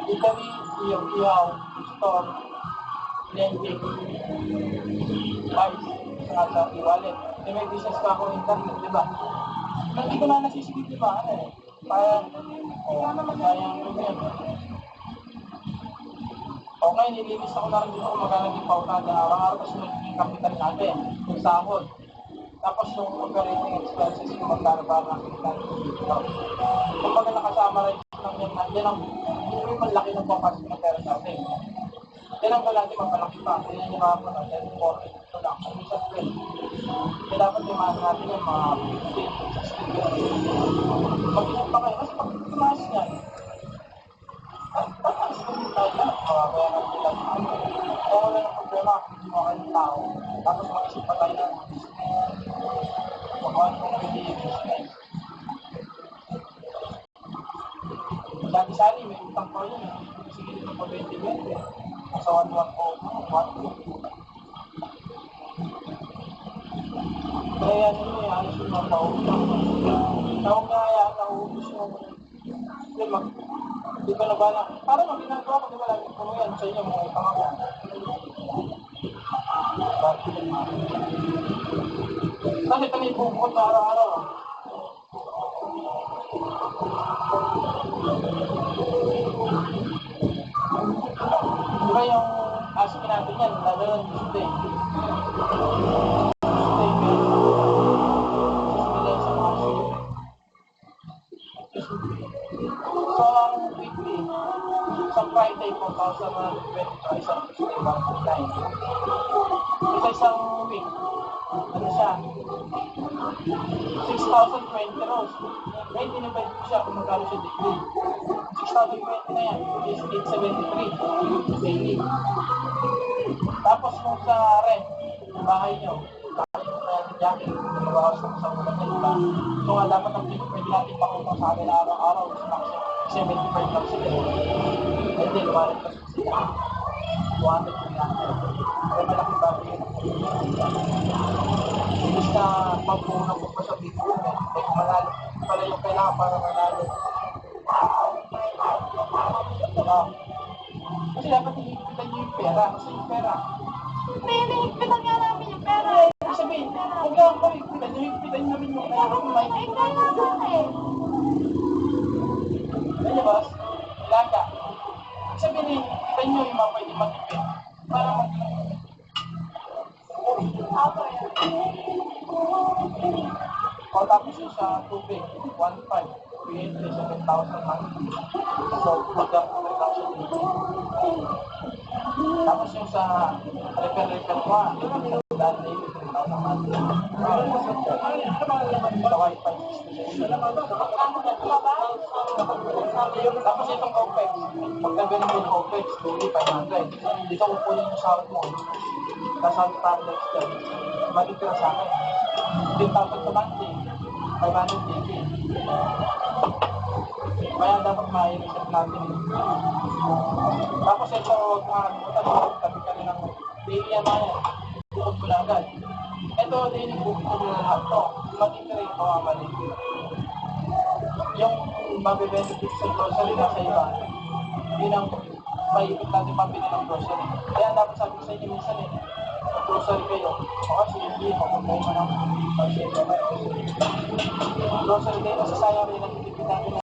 Italy, iyaw, store, lending, price, saka sa e-wallet. Kasi may business pa ako internet, di ba? Hindi ko na nasisigit, di ba? Sayang ko yan. Okay, nililis ako na rin dito kung magkano di pautada. Araw-araw kasi magiging kapital natin, yung sahod. Tapos yung operating expenses kung magkano ba nakikita dito. Kung baga nakasama rin lang yan ang hindi malaki ng papasok na pera sa atin. Yan ang kalagi mapalaki pa. Kaya nyo nga po na 10, 40, ito lang. Kung minsan po kaya dapat imahan natin yung mga 15, 16 mag-isip pa kayo. Kasi pag tumaas yan, pataas ko din tayo yan. Makabayaran nila. Kaya wala ng problema kung hindi mo kayong tao. Tapos mag-isip pa tayo ng magkawan kung pwede yung business. Dati sali, may utang pa yun. Sige dito po 20-20. Sa 1-1 o 1-2. Kaya yan yun eh, alas yung mga pautang. Tawag nga yan, nauubos yung di ko na ba na, parang ang ginagawa ko, di ba lagi ko yan sa inyo, mga utang ako. Kasi ito na ibubukot na araw-araw. Di ba yung asking natin yan, lalo yun, Tuesday. So, ang weekly, sa Friday po, 1,120 isang Tuesday, 1.9. Sa isang week, ano siya, 6,020 rolls. Kaya dinivide ko siya kung magkano siya daily. 6,020 na yan, is 873 daily. Tapos kung sa rent, yung bahay nyo, bahay nyo kaya ni Jackie, magawas ko sa mga nila. So nga dapat ang pwede natin pakutang sa akin araw-araw, is maximum 75 lang sila. Hindi, lumalit pa sila. 200 lang. Kaya malaking bagay yun. Imbis na pagpunan ko pa sa video, may kumalalo. Pala yung kailangan para malalo. Kasi dapat hihigpitan nyo yung pera. Kasi yung pera. Hindi, hihigpitan nga namin yung pera. Ibig sabihin, huwag lang ako hihigpitan nyo. Hihigpitan nyo rin yung pera. Ay, kaya naman eh. Kaya boss, ilaga. Ibig sabihin, hihigpitan nyo yung mga pwede matipid. Para Ako yan. o tapos yung sa tubig, 1.5, create 7,000 monthly. So, hanggang 100,000 tapos yung sa repair mo, dahil na yung 3,000 monthly. So, kahit 560. Tapos itong OPEX, pagkabilang mo yung OPEX, daily 500. Dito kukunin yung sahod mo. Kasama tablets dyan, matitira sa akin. 10,000 to monthly, 500 daily. Kaya dapat ma-reset natin. Tapos ito, tabi ka rin ng daily yan na yan. Bukod ko na agad. Ito, daily bukod ko na lahat to. Matitira ito, mali. Yung mabe-benefit sa grocery na sa iba, yun ang maipit natin pambili ng grocery. Kaya dapat sabi ko sa inyo minsan grocery kayo. O kasi hindi, mapunta mo ng grocery kayo. Nasasayang rin ang titipid natin